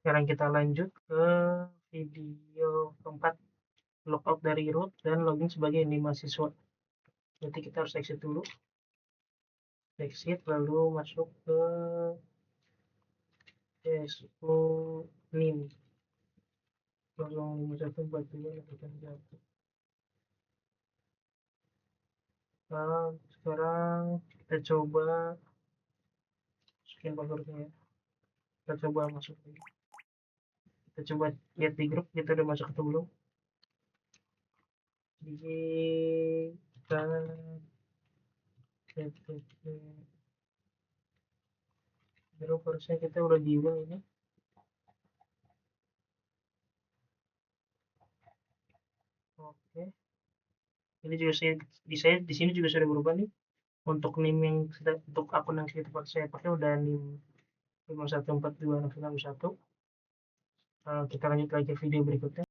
Sekarang kita lanjut ke video keempat, logout dari root dan login sebagai NIM mahasiswa. Berarti kita harus exit dulu, exit lalu masuk ke NIM 05142. Nah, sekarang kita coba masukin passwordnya ya. Kita coba masuk lagi. Kita coba lihat di grup kita udah masuk atau belum. Kita grup harusnya kita udah di ini. Oke. Ini juga saya di sini juga sudah berubah nih. Untuk NIM yang untuk akun yang saya pakai udah NIM 514261. Kita lanjut lagi video berikutnya.